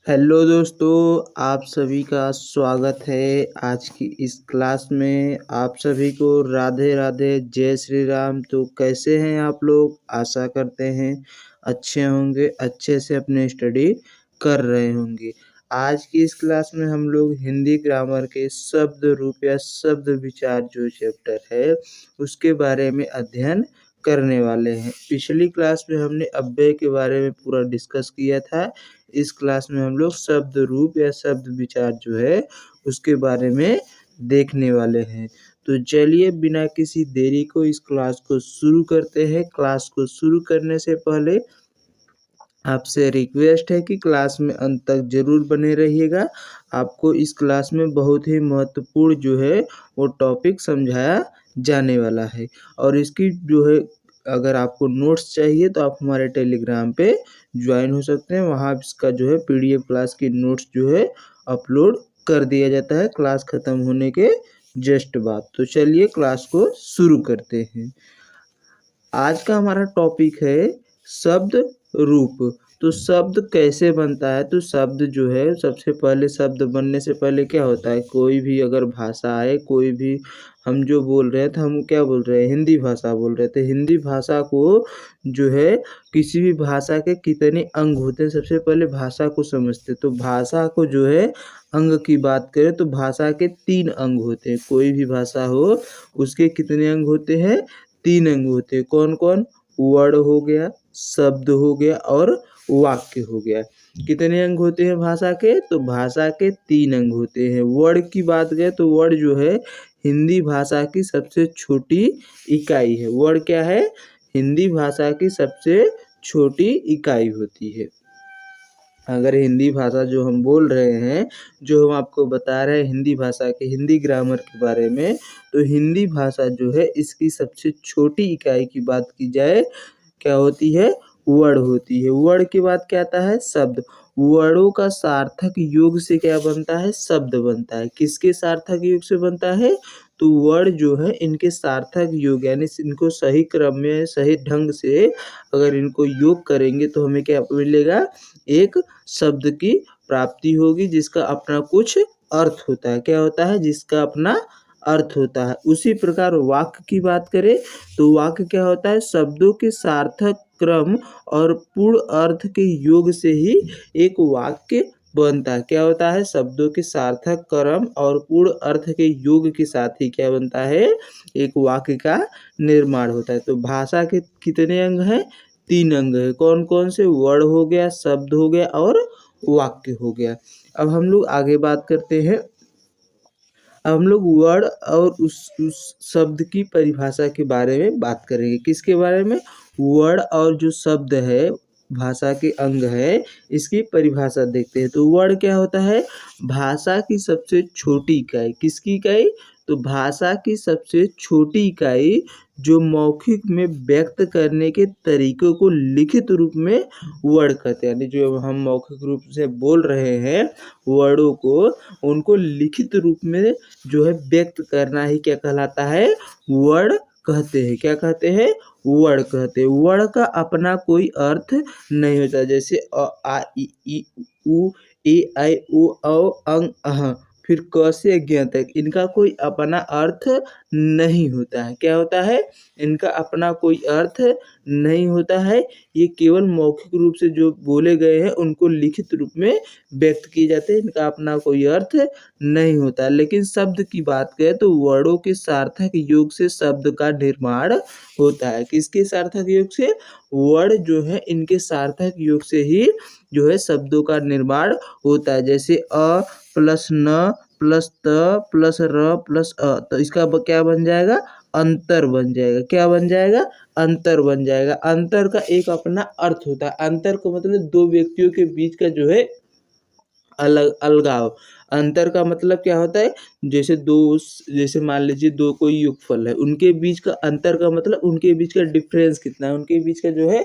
Hello दोस्तों, आप सभी का स्वागत है आज की इस क्लास में। आप सभी को राधे राधे, जय श्री राम। तो कैसे हैं आप लोग? आशा करते हैं अच्छे होंगे, अच्छे से अपने स्टडी कर रहे होंगे। आज की इस क्लास में हम लोग हिंदी ग्रामर के शब्द रूप या शब्द विचार जो चैप्टर है उसके बारे में अध्ययन करने वाले हैं। पिछली क्लास में हमने अव्यय के बारे में पूरा डिस्कस किया था। इस क्लास में हम लोग शब्द रूप या शब्द विचार जो है उसके बारे में देखने वाले हैं। तो चलिए बिना किसी देरी को इस क्लास को शुरू करते हैं। क्लास को शुरू करने से पहले आपसे रिक्वेस्ट है कि क्लास में अंत तक जरूर बने रहिएगा। आपको इस क्लास में बहुत ही महत्वपूर्ण जो है वो टॉपिक समझाया जाने वाला है। और इसकी जो है अगर आपको नोट्स चाहिए तो आप हमारे टेलीग्राम पे ज्वाइन हो सकते हैं। वहाँ इसका जो है पीडीएफ क्लास की नोट्स जो है अपलोड कर दिया जाता है क्लास ख़त्म होने के जस्ट बाद। तो चलिए क्लास को शुरू करते हैं। आज का हमारा टॉपिक है शब्द रूप। तो शब्द कैसे बनता है? तो शब्द जो है सबसे पहले शब्द बनने से पहले क्या होता है, कोई भी अगर भाषा है, कोई भी हम जो बोल रहे हैं तो हम क्या बोल रहे हैं, हिंदी भाषा बोल रहे थे। हिंदी भाषा को जो है किसी भी भाषा के कितने अंग होते हैं सबसे पहले भाषा को समझते। तो भाषा को जो है अंग की बात करें तो भाषा के 3 अंग होते हैं। कोई भी भाषा हो उसके कितने अंग होते हैं? 3 अंग होते हैं। कौन कौन? वर्ड हो गया, शब्द हो गया और वाक्य हो गया। कितने अंग होते हैं भाषा के? तो भाषा के 3 अंग होते हैं। वर्ड की बात करें तो वर्ड जो है हिंदी भाषा की सबसे छोटी इकाई है। वर्ड क्या है? हिंदी भाषा की सबसे छोटी इकाई होती है। अगर हिंदी भाषा जो हम बोल रहे हैं, जो हम आपको बता रहे हैं हिंदी भाषा के हिंदी ग्रामर के बारे में, तो हिंदी भाषा जो है इसकी सबसे छोटी इकाई की बात की जाए क्या होती है? वर्ड होती है। वर्ड के बाद क्या आता है? शब्द। वर्डों का सार्थक योग से क्या बनता है? शब्द बनता है। किसके सार्थक योग से बनता है? तो वर्ड जो है इनके सार्थक योग यानी इनको सही क्रम में सही ढंग से अगर इनको योग करेंगे तो हमें क्या मिलेगा? एक शब्द की प्राप्ति होगी जिसका अपना कुछ अर्थ होता है। क्या होता है? जिसका अपना अर्थ होता है। उसी प्रकार वाक्य की बात करें तो वाक्य क्या होता है? शब्दों के सार्थक क्रम और पूर्ण अर्थ के योग से ही एक वाक्य बनता है। क्या होता है? शब्दों के सार्थक क्रम और पूर्ण अर्थ के योग के साथ ही क्या बनता है? एक वाक्य का निर्माण होता है। तो भाषा के कितने अंग हैं? 3 अंग है। कौन कौन से? वर्ड हो गया, शब्द हो गया और वाक्य हो गया। अब हम लोग आगे बात करते हैं। अब हम लोग वर्ड और उस शब्द की परिभाषा के बारे में बात करेंगे। किसके बारे में? वर्ड और जो शब्द है भाषा के अंग है इसकी परिभाषा देखते हैं। तो वर्ड क्या होता है? भाषा की सबसे छोटी इकाई। किसकी इकाई? तो भाषा की सबसे छोटी इकाई जो मौखिक में व्यक्त करने के तरीकों को लिखित रूप में वर्ड कहते हैं। यानी जो हम मौखिक रूप से बोल रहे हैं वर्डों को, उनको लिखित रूप में जो है व्यक्त करना ही क्या कहलाता है? वर्ड कहते हैं। क्या कहते हैं? वर्ड कहते हैं। वर्ड का अपना कोई अर्थ नहीं होता। जैसे अ आ इ ई उ ए ऐ ओ औ अं अः फिर क से ज्ञ तक इनका कोई अपना अर्थ नहीं होता है। क्या होता है? इनका अपना कोई अर्थ नहीं होता है। ये केवल मौखिक रूप से जो बोले गए हैं उनको लिखित रूप में व्यक्त किए जाते हैं। इनका अपना कोई अर्थ नहीं होता। लेकिन शब्द की बात करें तो वर्डों के सार्थक योग से शब्द का निर्माण होता है। किसके सार्थक योग से? वर्ड जो है इनके सार्थक योग से ही जो है शब्दों का निर्माण होता है। जैसे अ प्लस न प्लस त प्लस र प्लस अ, तो इसका क्या बन जाएगा? अंतर बन जाएगा। क्या बन जाएगा? अंतर बन जाएगा। अंतर का एक अपना अर्थ होता है। अंतर का मतलब दो व्यक्तियों के बीच का जो है अलग अलगाव। अंतर का मतलब क्या होता है? जैसे मान लीजिए दो कोई युगफल है, उनके बीच का अंतर का मतलब उनके बीच का डिफरेंस कितना है, उनके बीच का जो है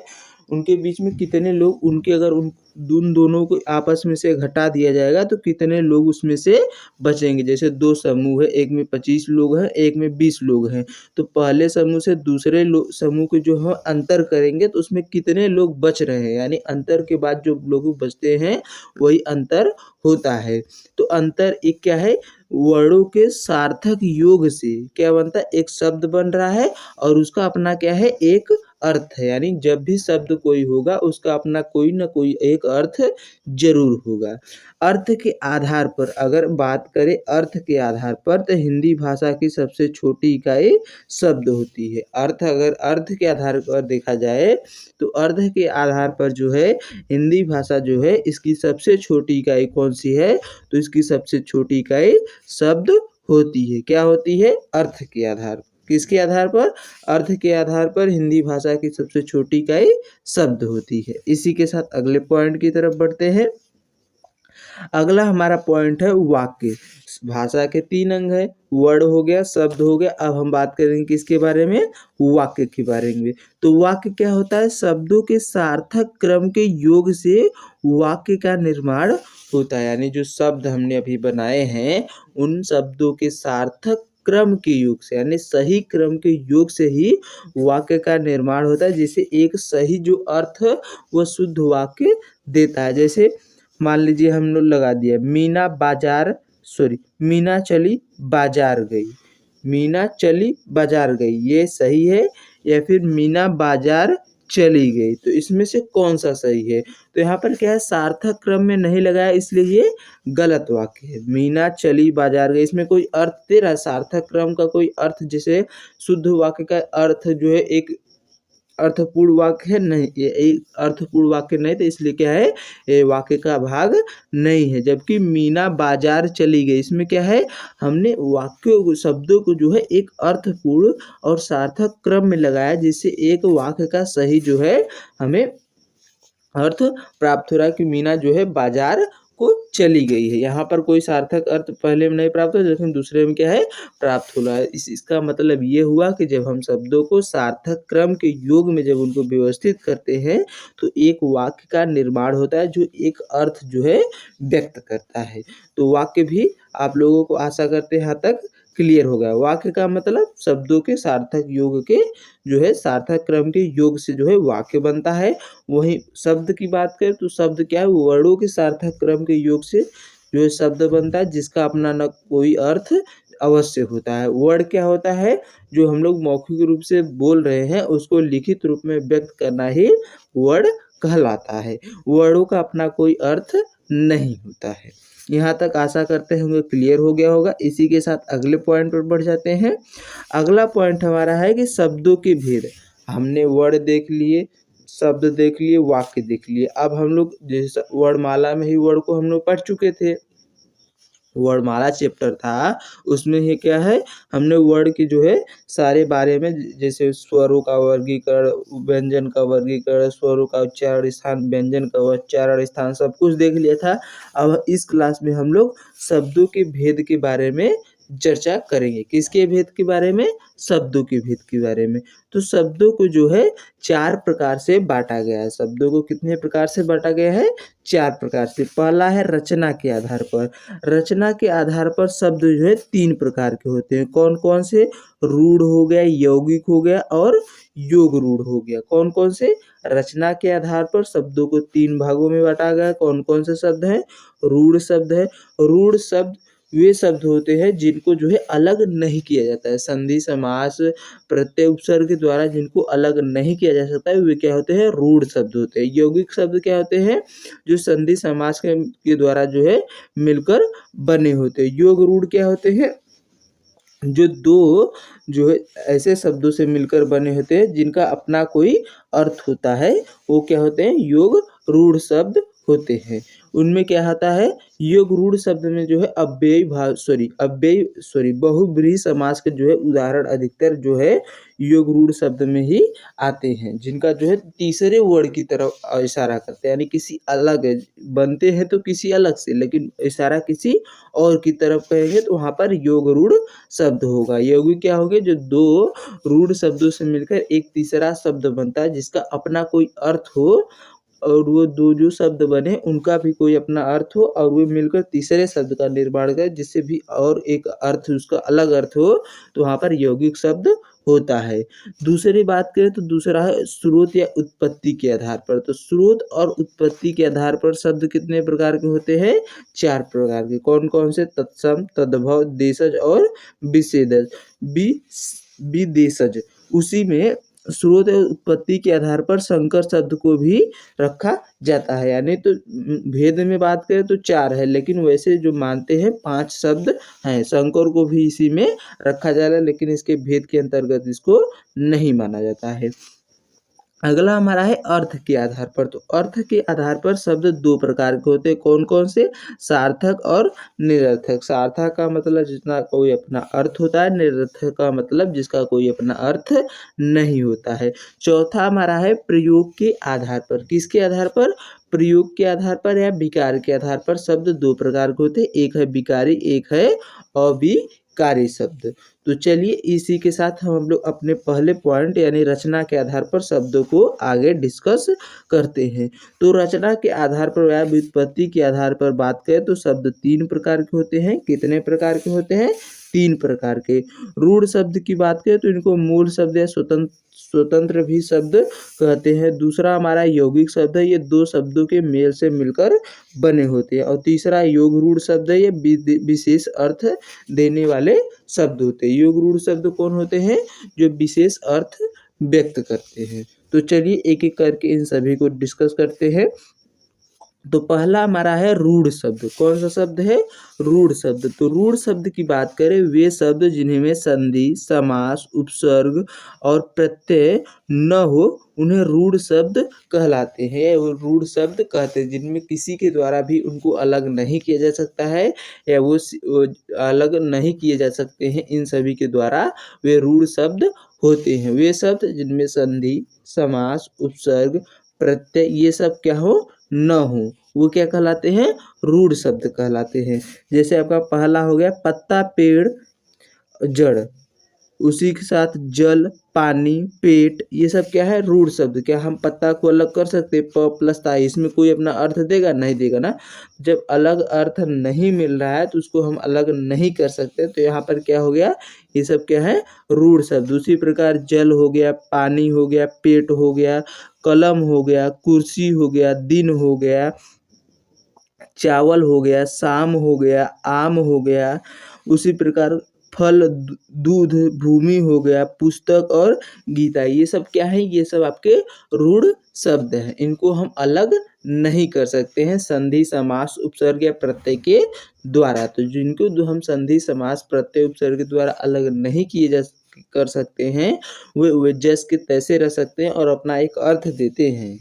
उनके बीच में कितने लोग, उनके अगर उन दोनों को आपस में से घटा दिया जाएगा तो कितने लोग उसमें से बचेंगे। जैसे दो समूह है, एक में 25 लोग हैं, एक में 20 लोग हैं, तो पहले समूह से दूसरे समूह को जो है अंतर करेंगे तो उसमें कितने लोग बच रहे हैं, यानी अंतर के बाद जो लोग बचते हैं वही अंतर होता है। तो अंतर एक क्या है, वर्णों के सार्थक योग से क्या बनता है, एक शब्द बन रहा है और उसका अपना क्या है, एक अर्थ है। यानी जब भी शब्द कोई होगा उसका अपना कोई ना कोई एक अर्थ जरूर होगा। अर्थ के आधार पर अगर बात करें, अर्थ के आधार पर, तो हिंदी भाषा की सबसे छोटी इकाई शब्द होती है। अगर अर्थ के आधार पर देखा जाए तो अर्थ के आधार पर जो है हिंदी भाषा जो है इसकी सबसे छोटी इकाई कौन सी है, तो इसकी सबसे छोटी इकाई शब्द होती है। क्या होती है, अर्थ के आधार। किसके आधार पर, अर्थ के आधार पर हिंदी भाषा की सबसे छोटी इकाई शब्द होती है। इसी के साथ अगले पॉइंट की तरफ बढ़ते हैं। अगला हमारा पॉइंट है वाक्य। भाषा के 3 अंग है, वर्ड हो गया, शब्द हो गया। अब हम बात करेंगे किसके बारे में, वाक्य के बारे में। तो वाक्य क्या होता है, शब्दों के सार्थक क्रम के योग से वाक्य का निर्माण होता है। यानी जो शब्द हमने अभी बनाए हैं उन शब्दों के सार्थक क्रम के योग से, यानी सही क्रम के योग से ही वाक्य का निर्माण होता है, जिसे एक सही जो अर्थ वह शुद्ध वाक्य देता है। जैसे मान लीजिए हम लोग लगा दिया, मीना चली बाजार गई। मीना चली बाजार गई, ये सही है या फिर मीना बाजार चली गई, तो इसमें से कौन सा सही है। तो यहाँ पर क्या है, सार्थक क्रम में नहीं लगाया इसलिए ये गलत वाक्य है। मीना चली बाजार गई, इसमें कोई अर्थ दे रहा है, सार्थक क्रम का कोई अर्थ, जैसे शुद्ध वाक्य का अर्थ जो है एक अर्थपूर्ण वाक्य है, नहीं, ये एक अर्थपूर्ण वाक्य नहीं, तो इसलिए क्या है, ये वाक्य का भाग नहीं है। जबकि मीना बाजार चली गई, इसमें क्या है, हमने वाक्यों को, शब्दों को जो है एक अर्थपूर्ण और सार्थक क्रम में लगाया, जिससे एक वाक्य का सही जो है हमें अर्थ प्राप्त हो रहा है कि मीना जो है बाजार को चली गई है। यहाँ पर कोई सार्थक अर्थ पहले में नहीं प्राप्त हुआ, लेकिन दूसरे में क्या है, प्राप्त हो रहा है। इसका मतलब ये हुआ कि जब हम शब्दों को सार्थक क्रम के योग में जब उनको व्यवस्थित करते हैं तो एक वाक्य का निर्माण होता है जो एक अर्थ जो है व्यक्त करता है। तो वाक्य भी आप लोगों को आशा करते हैं यहाँ तक क्लियर हो गया। वाक्य का मतलब शब्दों के सार्थक योग के जो है सार्थक क्रम के योग से जो है वाक्य बनता है। वहीं शब्द की बात करें तो शब्द क्या है, वर्णों के सार्थक क्रम के योग से जो है शब्द बनता है, जिसका अपना न कोई अर्थ अवश्य होता है। वर्ड क्या होता है, जो हम लोग मौखिक रूप से बोल रहे हैं उसको लिखित रूप में व्यक्त करना ही वर्ड कहलाता है। वर्णों का अपना कोई अर्थ नहीं होता है। यहाँ तक आशा करते होंगे क्लियर हो गया होगा। इसी के साथ अगले पॉइंट पर बढ़ जाते हैं। अगला पॉइंट हमारा है कि शब्दों के भेद। हमने वर्ड देख लिए, शब्द देख लिए, वाक्य देख लिए। अब हम लोग जैसे वर्णमाला में ही वर्ड को हम लोग पढ़ चुके थे, वर्णमाला चैप्टर था, उसमें ही क्या है, हमने वर्ड की जो है सारे बारे में, जैसे स्वरों का वर्गीकरण, व्यंजन का वर्गीकरण, स्वरों का उच्चारण स्थान, व्यंजन का उच्चारण स्थान, सब कुछ देख लिया था। अब इस क्लास में हम लोग शब्दों के भेद के बारे में चर्चा करेंगे। किसके भेद के बारे में, शब्दों के भेद के बारे में। तो शब्दों को जो है 4 प्रकार से बांटा गया है। शब्दों को कितने प्रकार से बांटा गया है, 4 प्रकार से। पहला है रचना के आधार पर। रचना के आधार पर शब्द जो है 3 प्रकार के होते हैं। कौन कौन से, रूढ़ हो गया, यौगिक हो गया और योग रूढ़ हो गया। कौन कौन से, रचना के आधार पर शब्दों को 3 भागों में बांटा गया। कौन कौन से शब्द हैं, रूढ़ शब्द है। रूढ़ शब्द वे शब्द होते हैं जिनको जो है अलग नहीं किया जाता है। संधि, समास, प्रत्यय, उपसर्ग के द्वारा जिनको अलग नहीं किया जा सकता है वे क्या होते हैं, रूढ़ शब्द होते हैं। यौगिक शब्द क्या होते हैं, जो संधि समास के द्वारा जो है मिलकर बने होते हैं। योग रूढ़ क्या होते हैं, जो दो जो है ऐसे शब्दों से मिलकर बने होते हैं जिनका अपना कोई अर्थ होता है, वो क्या होते हैं, योग रूढ़ शब्द होते हैं। उनमें क्या होता है, योग रूढ़ शब्द में जो है बहुब्रीहि समास के जो है उदाहरण अधिकतर जो है योग रूढ़ शब्द में ही आते हैं, जिनका जो है तीसरे वर्ण की तरफ इशारा करते हैं, यानी किसी अलग बनते हैं तो किसी अलग से, लेकिन इशारा किसी और की तरफ कहेंगे तो वहाँ पर योग रूढ़ शब्द होगा। योगी क्या होंगे, जो दो रूढ़ शब्दों से मिलकर एक तीसरा शब्द बनता है जिसका अपना कोई अर्थ हो, और वो दो जो शब्द बने उनका भी कोई अपना अर्थ हो, और वो मिलकर तीसरे शब्द का निर्माण करें जिससे भी और एक अर्थ, उसका अलग अर्थ हो, तो वहाँ पर यौगिक शब्द होता है। दूसरी बात करें तो दूसरा है स्रोत या उत्पत्ति के आधार पर। तो स्रोत और उत्पत्ति के आधार पर शब्द कितने प्रकार के होते हैं, 4 प्रकार के। कौन कौन से, तत्सम, तद्भव, देशज और विशेषज। विदेशज, उसी में स्रोत और उत्पत्ति के आधार पर संकर शब्द को भी रखा जाता है, यानी तो भेद में बात करें तो 4 है, लेकिन वैसे जो मानते हैं 5 शब्द हैं। संकर को भी इसी में रखा जा रहा है, लेकिन इसके भेद के अंतर्गत इसको नहीं माना जाता है। अगला हमारा है अर्थ के आधार पर। तो अर्थ के आधार पर शब्द 2 प्रकार के होते हैं। कौन कौन से, सार्थक और निरर्थक। सार्थक का मतलब जिसका कोई अपना अर्थ होता है, निरर्थक का मतलब जिसका कोई अपना अर्थ नहीं होता है। चौथा हमारा है प्रयोग के आधार पर। किसके आधार पर, प्रयोग के आधार पर या विकार के आधार पर। शब्द 2 प्रकार के होते हैं, एक है विकारी, एक है अविकारी शब्द। तो चलिए इसी के साथ हम लोग अपने पहले पॉइंट यानी रचना के आधार पर शब्दों को आगे डिस्कस करते हैं। तो रचना के आधार पर या व्युत्पत्ति के आधार पर बात करें तो शब्द 3 प्रकार के होते हैं। कितने प्रकार के होते हैं, 3 प्रकार के। रूढ़ शब्द की बात करें तो इनको मूल शब्द या स्वतंत्र भी शब्द कहते हैं। दूसरा हमारा यौगिक शब्द है, ये 2 शब्दों के मेल से मिलकर बने होते हैं। और तीसरा योग रूढ़ शब्द है, ये विशेष अर्थ देने वाले शब्द होते हैं। योग रूढ़ शब्द कौन होते हैं, जो विशेष अर्थ व्यक्त करते हैं। तो चलिए एक एक करके इन सभी को डिस्कस करते हैं। तो पहला हमारा है रूढ़ शब्द। कौन सा शब्द है, रूढ़ शब्द। तो रूढ़ शब्द की बात करें, वे शब्द जिन्हें संधि, समास, उपसर्ग और प्रत्यय न हो उन्हें रूढ़ शब्द कहलाते हैं। वो रूढ़ शब्द कहते हैं जिनमें किसी के द्वारा भी उनको अलग नहीं किया जा सकता है या वो अलग नहीं किए जा सकते हैं। इन सभी के द्वारा वे रूढ़ शब्द होते हैं। वे शब्द जिनमें संधि, समास, उपसर्ग, प्रत्यय ये सब क्या हो, न हो, वो क्या कहलाते हैं, रूढ़ शब्द कहलाते हैं। जैसे आपका पहला हो गया पत्ता, पेड़, जड़, उसी के साथ जल, पानी, पेट, ये सब क्या है, रूढ़ शब्द। क्या हम पत्ता को अलग कर सकते, प प्लस ता, इसमें कोई अपना अर्थ देगा, नहीं देगा ना। जब अलग अर्थ नहीं मिल रहा है तो उसको हम अलग नहीं कर सकते। तो यहाँ पर क्या हो गया, ये सब क्या है, रूढ़ शब्द। उसी प्रकार जल हो गया, पानी हो गया, पेट हो गया, कलम हो गया, कुर्सी हो गया, दिन हो गया, चावल हो गया, शाम हो गया, आम हो गया। उसी प्रकार फल, दूध, भूमि हो गया, पुस्तक और गीता, ये सब क्या है, ये सब आपके रूढ़ शब्द हैं। इनको हम अलग नहीं कर सकते हैं संधि, समास, उपसर्ग या प्रत्यय के द्वारा। तो जिनको हम संधि, समास, प्रत्यय, उपसर्ग के द्वारा अलग नहीं किए जा कर सकते हैं, वे जैसे के तैसे रह सकते हैं और अपना एक अर्थ देते हैं।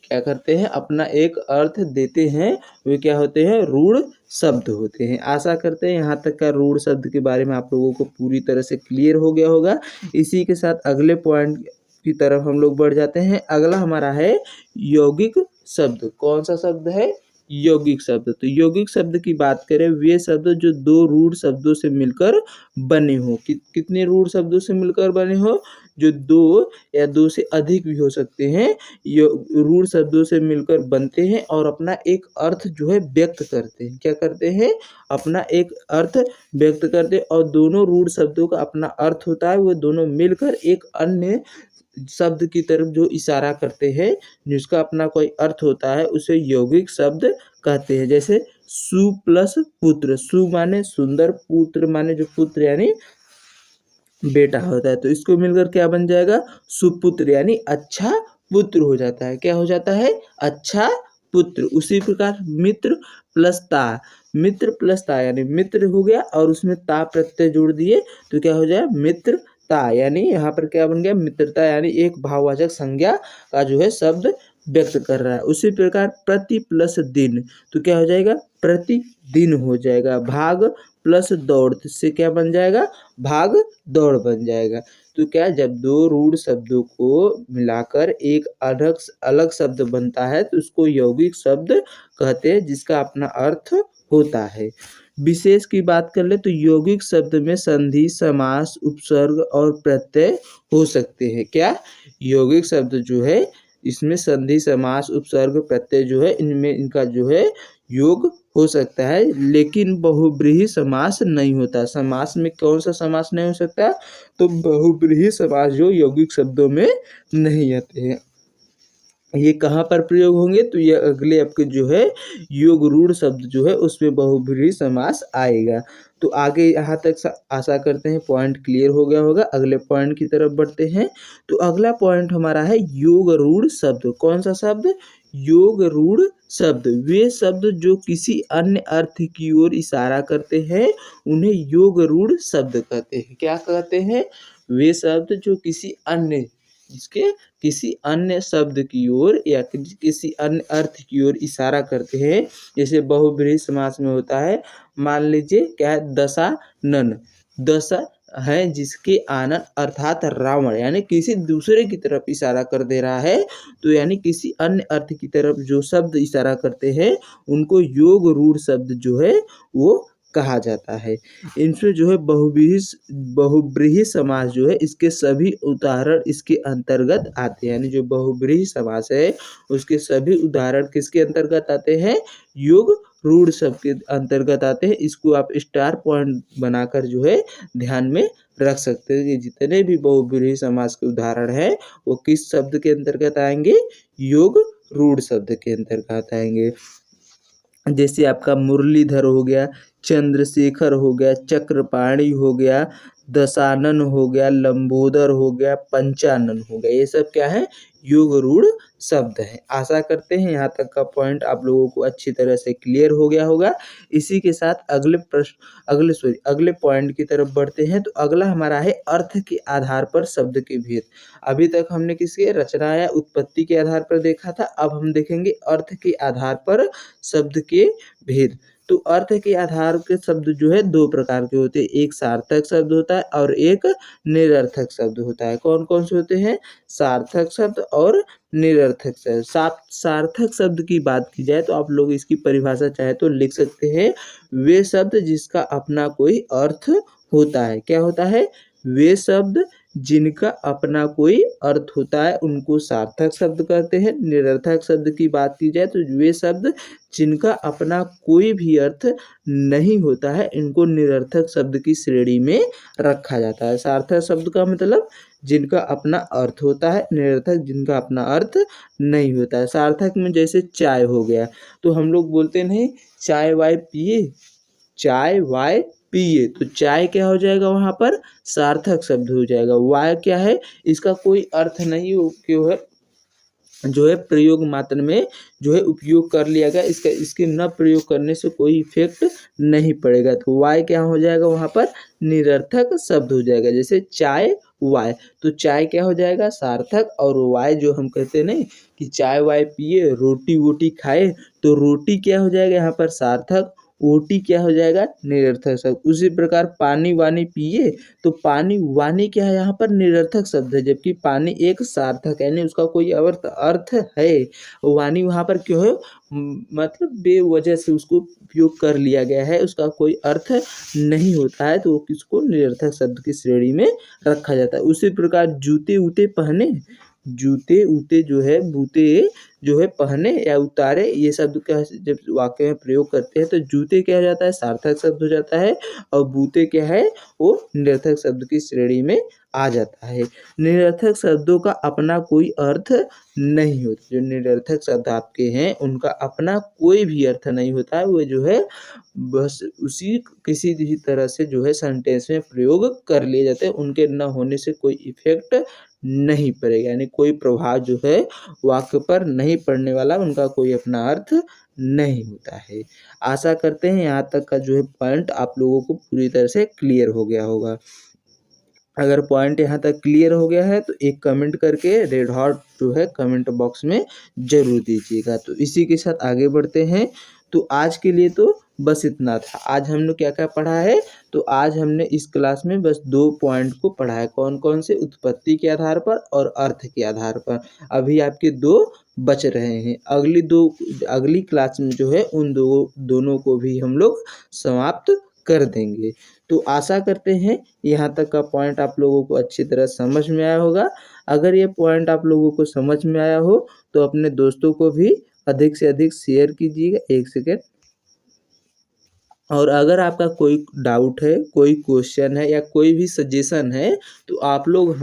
क्या करते हैं, अपना एक अर्थ देते हैं। वे क्या होते हैं, रूढ़ शब्द होते हैं। आशा करते हैं यहाँ तक का रूढ़ शब्द के बारे में आप लोगों को पूरी तरह से क्लियर हो गया होगा। इसी के साथ अगले पॉइंट की तरफ हम लोग बढ़ जाते हैं। अगला हमारा है यौगिक शब्द। कौन सा शब्द है, यौगिक शब्द। तो यौगिक शब्द की बात करें, वे शब्द जो 2 रूढ़ शब्दों से मिलकर बने हो। कितने रूढ़ शब्दों से मिलकर बने हो, जो 2 या 2 से अधिक भी हो सकते हैं, रूढ़ शब्दों से मिलकर बनते हैं और अपना एक अर्थ जो है व्यक्त करते हैं। क्या करते हैं, अपना एक अर्थ व्यक्त करते हैं। और दोनों रूढ़ शब्दों का अपना अर्थ होता है, वो दोनों मिलकर एक अन्य शब्द की तरफ जो इशारा करते हैं, जिसका अपना कोई अर्थ होता है, उसे यौगिक शब्द कहते हैं। जैसे सु प्लस पुत्र, सु माने सुंदर, पुत्र माने जो पुत्र यानी बेटा होता है। तो इसको मिलकर क्या बन जाएगा, सुपुत्र, यानी अच्छा पुत्र हो जाता है। क्या हो जाता है, अच्छा पुत्र। उसी प्रकार मित्र प्लस ता, मित्र प्लस ता यानी मित्र हो गया और उसमें ता प्रत्यय जोड़ दिए तो क्या हो जाए, मित्रता, यानी यहाँ पर क्या बन गया, मित्रता, यानी एक भाववाचक संज्ञा का जो है शब्द व्यक्त कर रहा है। उसी प्रकार प्रति प्लस दिन, तो क्या हो जाएगा, प्रतिदिन हो जाएगा। भाग प्लस दौड़, तो इससे क्या बन जाएगा, भाग दौड़ बन जाएगा। तो क्या, जब दो रूढ़ शब्दों को मिलाकर एक अलग अलग शब्द बनता है तो उसको यौगिक शब्द कहते हैं, जिसका अपना अर्थ होता है। विशेष की बात कर ले तो यौगिक शब्द में संधि, समास, उपसर्ग और प्रत्यय हो सकते हैं। क्या, यौगिक शब्द जो है इसमें संधि, समास, उपसर्ग, प्रत्यय जो है इनमें इनका जो है योग हो सकता है, लेकिन बहुब्रीहि समास नहीं होता। समास में कौन सा समास नहीं हो सकता, तो बहुब्रीहि समास जो यौगिक शब्दों में नहीं आते हैं। ये कहाँ पर प्रयोग होंगे, तो ये अगले आपके जो है योग रूढ़ शब्द जो है उसमें बहुब्रीहि समास आएगा। तो आगे यहाँ तक आशा करते हैं पॉइंट क्लियर हो गया होगा। अगले पॉइंट की तरफ बढ़ते हैं। तो अगला पॉइंट हमारा है योग रूढ़ शब्द। कौन सा शब्द, योग रूढ़ शब्द। वे शब्द जो किसी अन्य अर्थ की ओर इशारा करते हैं उन्हें योग रूढ़ शब्द कहते हैं। क्या कहते हैं, वे शब्द जो किसी अन्य, इसके किसी अन्य शब्द की ओर या किसी अन्य अर्थ की ओर इशारा करते हैं। जैसे बहुब्रीहि समास में होता है, मान लीजिए क्या है, दशानन, दशा है जिसके आनन अर्थात रावण, यानी किसी दूसरे की तरफ इशारा कर दे रहा है, तो यानी किसी अन्य अर्थ की तरफ जो शब्द इशारा करते हैं उनको योग रूढ़ शब्द जो है वो कहा जाता है। इनसे जो है बहुब्रीहि समास जो है इसके सभी उदाहरण इसके अंतर्गत आते हैं। यानी जो बहुब्रीहि समास है उसके सभी उदाहरण किसके अंतर्गत आते हैं, योग रूढ़ शब्द के अंतर्गत आते हैं। इसको आप स्टार पॉइंट बनाकर जो है ध्यान में रख सकते हैं कि जितने भी बहुब्रीहि समास के उदाहरण हैं वो किस शब्द के अंतर्गत आएंगे, योग रूढ़ शब्द के अंतर्गत आएंगे। जैसे आपका मुरलीधर हो गया, चंद्रशेखर हो गया, चक्रपाणी हो गया, दशानन हो गया, लंबोदर हो गया, पंचानन हो गया, ये सब क्या है, योग रूढ़ शब्द है। आशा करते हैं यहाँ तक का पॉइंट आप लोगों को अच्छी तरह से क्लियर हो गया होगा। इसी के साथ अगले पॉइंट की तरफ बढ़ते हैं। तो अगला हमारा है अर्थ के आधार पर शब्द के भेद। अभी तक हमने किसके, रचना या उत्पत्ति के आधार पर देखा था, अब हम देखेंगे अर्थ के आधार पर शब्द के भेद। तो अर्थ के आधार के शब्द जो है दो प्रकार के होते हैं, एक सार्थक शब्द होता है और एक निरर्थक शब्द होता है। कौन कौन से होते हैं, सार्थक शब्द और निरर्थक शब्द। सार्थक शब्द की बात की जाए तो आप लोग इसकी परिभाषा चाहे तो लिख सकते हैं, वे शब्द जिसका अपना कोई अर्थ होता है। क्या होता है, वे शब्द जिनका अपना कोई अर्थ होता है उनको सार्थक शब्द कहते हैं। निरर्थक शब्द की बात की जाए तो वे शब्द जिनका अपना कोई भी अर्थ नहीं होता है इनको निरर्थक शब्द की श्रेणी में रखा जाता है। सार्थक शब्द का मतलब जिनका अपना अर्थ होता है, निरर्थक जिनका अपना अर्थ नहीं होता है। सार्थक में जैसे चाय हो गया, तो हम लोग बोलते नहीं चाय वाय पिए, चाय वाय पिए, तो चाय क्या हो जाएगा, वहाँ पर सार्थक शब्द हो जाएगा। वाय क्या है, इसका कोई अर्थ नहीं क्यों है, जो है प्रयोग मात्र में जो है उपयोग कर लिया गया, इसके न प्रयोग करने से कोई इफेक्ट नहीं पड़ेगा। तो वाय क्या हो जाएगा, वहाँ पर निरर्थक शब्द हो जाएगा। जैसे चाय वाय, तो चाय क्या हो जाएगा, सार्थक, और वाय जो हम कहते नहीं कि चाय वाय पिए, रोटी वोटी खाए, तो रोटी क्या हो जाएगा यहाँ पर सार्थक, ओटी क्या हो जाएगा, निरर्थक शब्द। उसी प्रकार पानी वानी पिए, तो पानी वानी क्या है, यहाँ पर निरर्थक शब्द है, जबकि पानी एक सार्थक यानी उसका कोई अर्थ है। वानी वहाँ पर क्यों है, मतलब बेवजह से उसको उपयोग कर लिया गया है, उसका कोई अर्थ नहीं होता है, तो वो किसको निरर्थक शब्द की श्रेणी में रखा जाता है। उसी प्रकार जूते उते पहने, जूते उते जो है, बूते जो है पहने या उतारे, ये शब्द का जब वाक्य में प्रयोग करते हैं तो जूते क्या हो जाता है, सार्थक शब्द हो जाता है, और बूते क्या है, वो निरर्थक शब्द की श्रेणी में आ जाता है। निरर्थक शब्दों का अपना कोई अर्थ नहीं होता। जो निरर्थक शब्द आपके हैं उनका अपना कोई भी अर्थ नहीं होता है, वो जो है बस उसी किसी भी तरह से जो है सेंटेंस में प्रयोग कर लिए जाते हैं, उनके न होने से कोई इफेक्ट नहीं पड़ेगा, यानी कोई प्रभाव जो है वाक्य पर नहीं पड़ने वाला, उनका कोई अपना अर्थ नहीं होता है। आशा करते हैं यहाँ तक का जो है पॉइंट आप लोगों को पूरी तरह से क्लियर हो गया होगा। अगर पॉइंट यहाँ तक क्लियर हो गया है तो एक कमेंट करके रेड हॉट जो है कमेंट बॉक्स में ज़रूर दीजिएगा। तो इसी के साथ आगे बढ़ते हैं। तो आज के लिए तो बस इतना था। आज हमने क्या क्या पढ़ा है, तो आज हमने इस क्लास में बस 2 पॉइंट को पढ़ा है। कौन कौन से? उत्पत्ति के आधार पर और अर्थ के आधार पर। अभी आपके 2 बच रहे हैं। अगली क्लास में जो है उन दोनों को भी हम लोग समाप्त कर देंगे। तो आशा करते हैं यहाँ तक का पॉइंट आप लोगों को अच्छी तरह समझ में आया होगा। अगर ये पॉइंट आप लोगों को समझ में आया हो तो अपने दोस्तों को भी अधिक से अधिक शेयर कीजिएगा। एक सेकेंड। और अगर आपका कोई डाउट है, कोई क्वेश्चन है या कोई भी सजेशन है तो आप लोग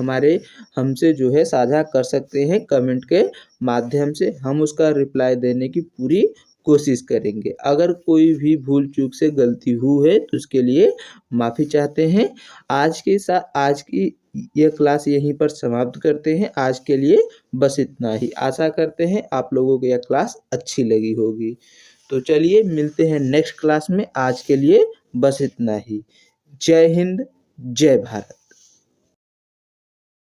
हमसे जो है साझा कर सकते हैं कमेंट के माध्यम से। हम उसका रिप्लाई देने की पूरी कोशिश करेंगे। अगर कोई भी भूल चूक से गलती हुई है तो उसके लिए माफ़ी चाहते हैं। आज की यह क्लास यहीं पर समाप्त करते हैं। आज के लिए बस इतना ही। आशा करते हैं आप लोगों को यह क्लास अच्छी लगी होगी। तो चलिए मिलते हैं नेक्स्ट क्लास में। आज के लिए बस इतना ही। जय हिंद, जय भारत।